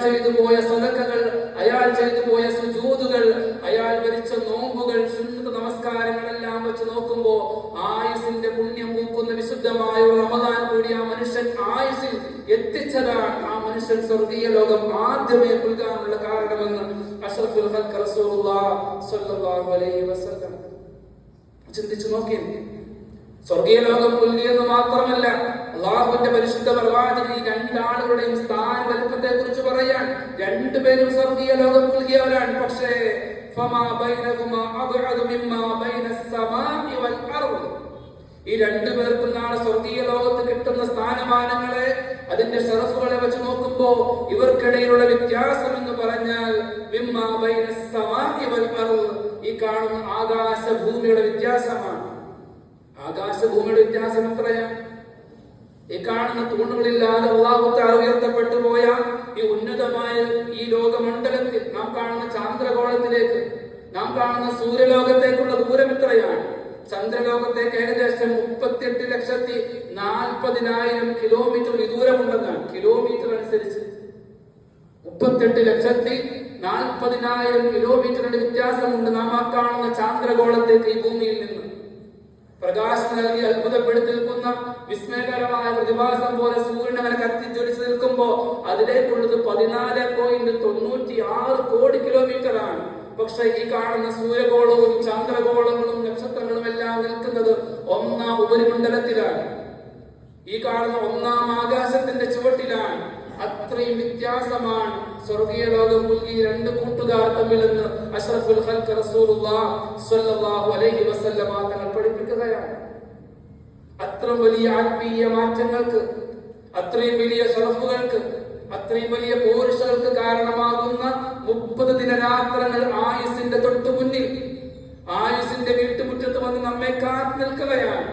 ചെയ്തു പോയ സദഖകൾ, അയാൾ ചെയ്തു പോയ സുജൂദുകൾ, അയാൾ ഭരിച്ച നോമ്പുകൾ, സുന്നത്ത് നമസ്കാരങ്ങളെല്ലാം വെച്ച് നോക്കുമ്പോ ആയുസിന്റെ പുണ്യം പൂക്കുന്ന വിശുദ്ധമായ റമദാൻ കൂടി ആ മനുഷ്യൻ ആയുസിൽ എത്തിച്ചതാണ് ആ മനുഷ്യൻ സ്വർഗീയ ലോകം ആദ്യമേ പുൽകാനുള്ള കാരണമെന്ന് അഷ്റഫുൽ ഖൽഖ് റസൂലുള്ളാഹി സ്വല്ലല്ലാഹു അലൈഹി വസല്ലം. ചിന്തിച്ചു നോക്കി. സ്വർഗീയ ലോകം പുൽകിയെന്ന് മാത്രമല്ല, അള്ളാഹുവിന്റെ പരിശുദ്ധ പ്രവാചകൻ ഈ രണ്ടാളുകളുടെയും സ്ഥാന വലുപ്പത്തെ കുറിച്ച് പറയാൻ, രണ്ടുപേരും സ്വർഗീയ ലോകം പുൽകിയവരാണ്. പക്ഷേ ഈ രണ്ടുപേർക്കും നാളെ സ്വർഗീയ ലോകത്ത് കിട്ടുന്ന സ്ഥാനമാനങ്ങളെ, അതിന്റെ ഷറഫുകളെ വെച്ച് നോക്കുമ്പോ ഇവർക്കിടയിലുള്ള വ്യത്യാസം എന്ന് പറഞ്ഞാൽ ഈ കാണുന്ന ആകാശഭൂമിയുടെ വ്യത്യാസമാണ്. ആകാശഭൂമിയുടെ വ്യത്യാസം എത്രയാണ്? ഈ കാണുന്ന തൂണുകളില്ലാതെ അല്ലാഹു തആല ഉയർത്തപ്പെട്ടു പോയ ഈ ഉന്നതമായ ഈ ലോകമണ്ഡലത്തിൽ നാം കാണുന്ന ചന്ദ്രഗോളത്തിലേക്ക്, നാം കാണുന്ന സൂര്യലോകത്തേക്കുള്ള ദൂരം എത്രയാണ്? ചന്ദ്രലോകത്തേക്ക് ഏകദേശം 38,40,000 കിലോമീറ്റർ ദൂരമുണ്ടെന്നാണ്. കിലോമീറ്റർ അനുസരിച്ച് 38,40,000 കിലോമീറ്ററിന്റെ വ്യത്യാസമുണ്ട് നാം ആ കാണുന്ന ചന്ദ്രഗോളത്തേക്ക് ഈ ഭൂമിയിൽ നിന്ന്. പ്രകാശം നൽകി അത്ഭുതപ്പെടുത്തി നിൽക്കുന്ന വിസ്മയകരമായ പ്രതിഭാസം പോലെ സൂര്യൻ അങ്ങനെ കത്തിജ്വലിച്ച് നിൽക്കുമ്പോ അതിലേക്കുള്ളത് 14.96 കോടി കിലോമീറ്റർ ആണ്. പക്ഷെ ഈ കാണുന്ന സൂര്യഗോളവും ചന്ദ്രഗോളങ്ങളും നക്ഷത്രങ്ങളും എല്ലാം നിൽക്കുന്നത് ഒന്നാം ഉപരിമണ്ഡലത്തിലാണ്. ഈ കാണുന്ന ഒന്നാം ആകാശത്തിന്റെ ചുവട്ടിലാണ്. അത്രയും വ്യത്യാസമാണ് സ്വർഗീയ ലോകം പുൽകി രണ്ട് കൂട്ടുകാർ തമ്മിലെന്ന് അഷ്റഫുൽ ഖൽഖ് റസൂലുള്ളാഹി സ്വല്ലല്ലാഹു അലൈഹി വസല്ലം തങ്ങൾ പഠിപ്പിക്കുകയാണ്. അത്രയും വലിയ ആത്മീയ മാറ്റങ്ങൾക്ക്, അത്രയും വലിയ ഷറഫുകൾക്ക്, അത്രയും വലിയ പോരിഷകൾക്ക് കാരണമാകുന്ന 30 ദിനരാത്രങ്ങൾ ആയുസിന്റെ തൊട്ടു മുന്നിൽ, ആയുസിന്റെ വീട്ടുമുറ്റത്ത് വന്ന് നമ്മെ കാത്തു നിൽക്കുകയാണ്.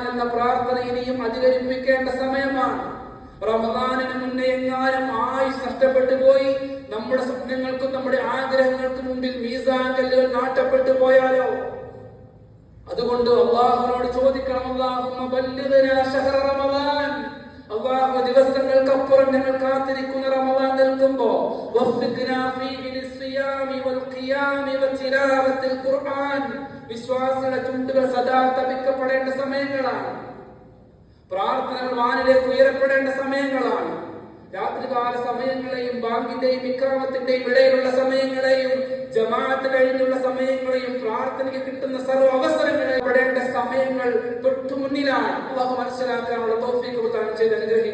എന്ന പ്രാർത്ഥന ഇനിയും അധികരിപ്പിക്കേണ്ട സമയമാണ്. റമദാനിന് മുന്നേ എങ്ങാനും ആയുസ് നഷ്ടപ്പെട്ടു പോയി, നമ്മുടെ സ്വപ്നങ്ങൾക്കും നമ്മുടെ ആഗ്രഹങ്ങൾക്കും മുമ്പിൽ മീസാൻ കല്ലുകൾ നാട്ടപ്പെട്ടു പോയാലോ? അതുകൊണ്ട് അല്ലാഹുവിനോട് ചോദിക്കണം, അല്ലാഹുമ്മ ബല്ലിഗ്നാ ശഹ്റ റമദാൻ. അല്ലാഹു, ദിവസങ്ങൾക്കപ്പുറം ഞങ്ങൾ കാത്തിരിക്കുന്ന റമദാൻ നിൽക്കുമ്പോ വഫ്ഖിനാ ഫീഹി ലിസ്സിയാമി വൽ ഖിയാമി വതിലാവത്തിൽ ഖുർആൻ. വിശ്വാസികളുടെ ചുണ്ടുകൾ സദാ തപിക്കപ്പെടേണ്ട സമയങ്ങളാണ്. പ്രാർത്ഥനകൾ വാനിലേക്ക് ഉയരപ്പെടേണ്ട സമയങ്ങളാണ്. രാത്രികാല സമയങ്ങളെയും ബാങ്കിന്റെയും ഇഖാമത്തിന്റെയും ഇടയിലുള്ള സമയങ്ങളെയും ജമാഅത്ത് കഴിഞ്ഞുള്ള സമയങ്ങളെയും പ്രാർത്ഥനയ്ക്ക് കിട്ടുന്ന സർവ്വ അവസരങ്ങളെയും പെടേണ്ട സമയങ്ങൾ തൊട്ടു മുന്നിലാണ്. അല്ലാഹു മനസ്സിലാക്കാനുള്ള തൗഫീഖ് പ്രദാനം ചെയ്ത് അനുഗ്രഹിക്കട്ടെ.